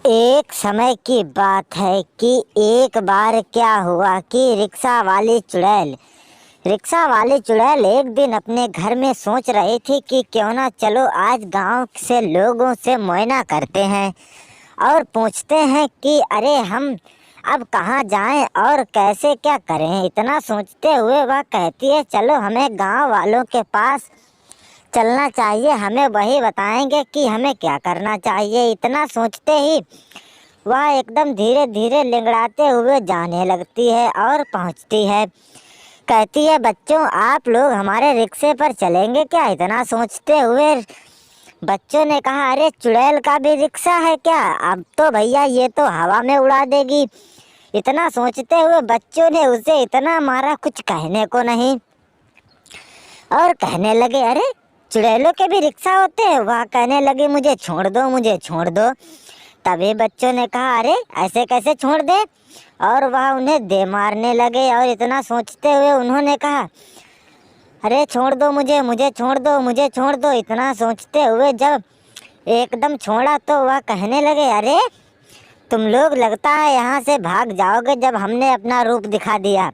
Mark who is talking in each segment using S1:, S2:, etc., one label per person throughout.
S1: एक समय की बात है कि एक बार क्या हुआ कि रिक्शा वाली चुड़ैल एक दिन अपने घर में सोच रही थी कि क्यों ना चलो आज गांव से लोगों से मुआयना करते हैं और पूछते हैं कि अरे हम अब कहाँ जाएं और कैसे क्या करें। इतना सोचते हुए वह कहती है चलो हमें गांव वालों के पास चलना चाहिए, हमें वही बताएंगे कि हमें क्या करना चाहिए। इतना सोचते ही वह एकदम धीरे धीरे लिंगड़ाते हुए जाने लगती है और पहुंचती है। कहती है बच्चों आप लोग हमारे रिक्शे पर चलेंगे क्या। इतना सोचते हुए बच्चों ने कहा अरे चुड़ैल का भी रिक्शा है क्या, अब तो भैया ये तो हवा में उड़ा देगी। इतना सोचते हुए बच्चों ने उसे इतना मारा कुछ कहने को नहीं और कहने लगे अरे चुड़ैलों के भी रिक्शा होते हैं। वह कहने लगी मुझे छोड़ दो, मुझे छोड़ दो। तभी बच्चों ने कहा अरे ऐसे कैसे छोड़ दे, और वह उन्हें दे मारने लगे। और इतना सोचते हुए उन्होंने कहा अरे छोड़ दो मुझे, मुझे छोड़ दो, मुझे छोड़ दो। इतना सोचते हुए जब एकदम छोड़ा तो वह कहने लगे अरे तुम लोग लगता है यहाँ से भाग जाओगे जब हमने अपना रूप दिखा दिया।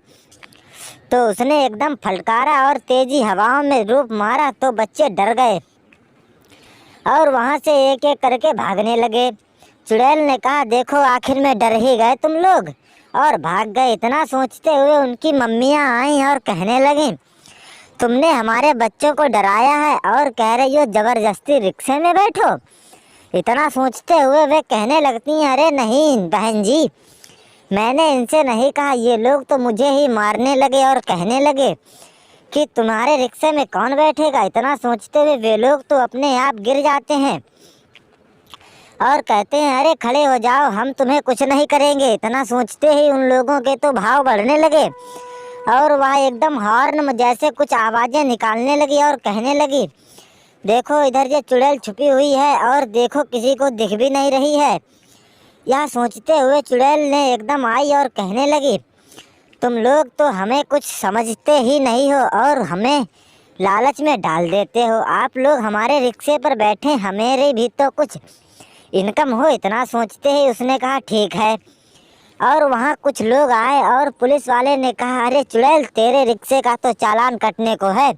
S1: तो उसने एकदम फटकारा और तेजी हवाओं में रूप मारा तो बच्चे डर गए और वहाँ से एक एक करके भागने लगे। चुड़ैल ने कहा देखो आखिर में डर ही गए तुम लोग और भाग गए। इतना सोचते हुए उनकी मम्मियाँ आईं और कहने लगीं तुमने हमारे बच्चों को डराया है और कह रही हो ज़बरदस्ती रिक्शे में बैठो। इतना सोचते हुए वे कहने लगती हैं अरे नहीं बहन जी, मैंने इनसे नहीं कहा, ये लोग तो मुझे ही मारने लगे और कहने लगे कि तुम्हारे रिक्शे में कौन बैठेगा। इतना सोचते हुए वे लोग तो अपने आप गिर जाते हैं और कहते हैं अरे खड़े हो जाओ हम तुम्हें कुछ नहीं करेंगे। इतना सोचते ही उन लोगों के तो भाव बढ़ने लगे और वह एकदम हॉर्न जैसे कुछ आवाज़ें निकालने लगी और कहने लगी देखो इधर ये चुड़ैल छुपी हुई है और देखो किसी को दिख भी नहीं रही है। यह सोचते हुए चुड़ैल ने एकदम आई और कहने लगी तुम लोग तो हमें कुछ समझते ही नहीं हो और हमें लालच में डाल देते हो। आप लोग हमारे रिक्शे पर बैठे, हमें भी तो कुछ इनकम हो। इतना सोचते ही उसने कहा ठीक है। और वहाँ कुछ लोग आए और पुलिस वाले ने कहा अरे चुड़ैल तेरे रिक्शे का तो चालान कटने को है,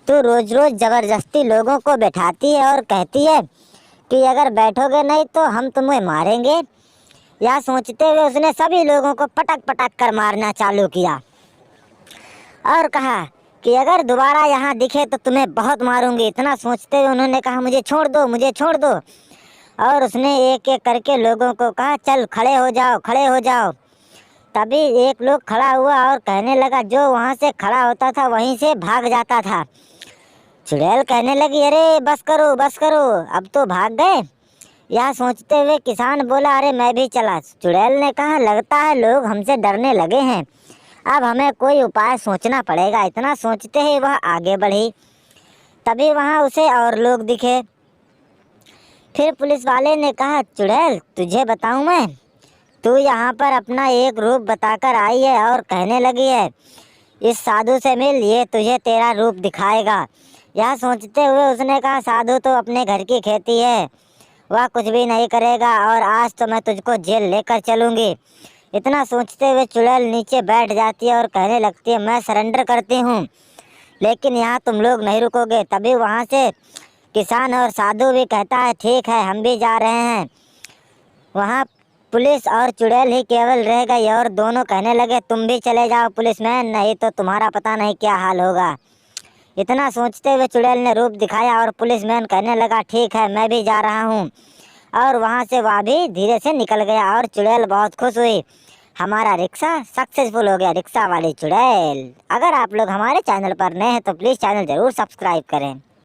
S1: तू रोज़ रोज़ ज़बरदस्ती लोगों को बैठाती है और कहती है कि अगर बैठोगे नहीं तो हम तुम्हें मारेंगे। यह सोचते हुए उसने सभी लोगों को पटक पटक कर मारना चालू किया और कहा कि अगर दोबारा यहाँ दिखे तो तुम्हें बहुत मारूंगी। इतना सोचते हुए उन्होंने कहा मुझे छोड़ दो, मुझे छोड़ दो। और उसने एक एक करके लोगों को कहा चल खड़े हो जाओ, खड़े हो जाओ। तभी एक लोग खड़ा हुआ और कहने लगा, जो वहाँ से खड़ा होता था वहीं से भाग जाता था। चुड़ैल कहने लगी अरे बस करो, बस करो, अब तो भाग गए। यह सोचते हुए किसान बोला अरे मैं भी चला। चुड़ैल ने कहा लगता है लोग हमसे डरने लगे हैं, अब हमें कोई उपाय सोचना पड़ेगा। इतना सोचते ही वह आगे बढ़ी। तभी वहाँ उसे और लोग दिखे। फिर पुलिस वाले ने कहा चुड़ैल तुझे बताऊं मैं, तू यहाँ पर अपना एक रूप बताकर आई है और कहने लगी है इस साधु से मिल, ये तुझे तेरा रूप दिखाएगा। यह सोचते हुए उसने कहा साधु तो अपने घर की खेती है, वह कुछ भी नहीं करेगा और आज तो मैं तुझको जेल लेकर चलूँगी। इतना सोचते हुए चुड़ैल नीचे बैठ जाती है और कहने लगती है मैं सरेंडर करती हूँ, लेकिन यहाँ तुम लोग नहीं रुकोगे। तभी वहाँ से किसान और साधु भी कहता है ठीक है हम भी जा रहे हैं। वहाँ पुलिस और चुड़ैल ही केवल रह गई और दोनों कहने लगे तुम भी चले जाओ पुलिसमैन, नहीं तो तुम्हारा पता नहीं क्या हाल होगा। इतना सोचते हुए चुड़ैल ने रूप दिखाया और पुलिसमैन कहने लगा ठीक है मैं भी जा रहा हूँ। और वहाँ से वह भी धीरे से निकल गया और चुड़ैल बहुत खुश हुई, हमारा रिक्शा सक्सेसफुल हो गया, रिक्शा वाली चुड़ैल। अगर आप लोग हमारे चैनल पर नए हैं तो प्लीज़ चैनल ज़रूर सब्सक्राइब करें।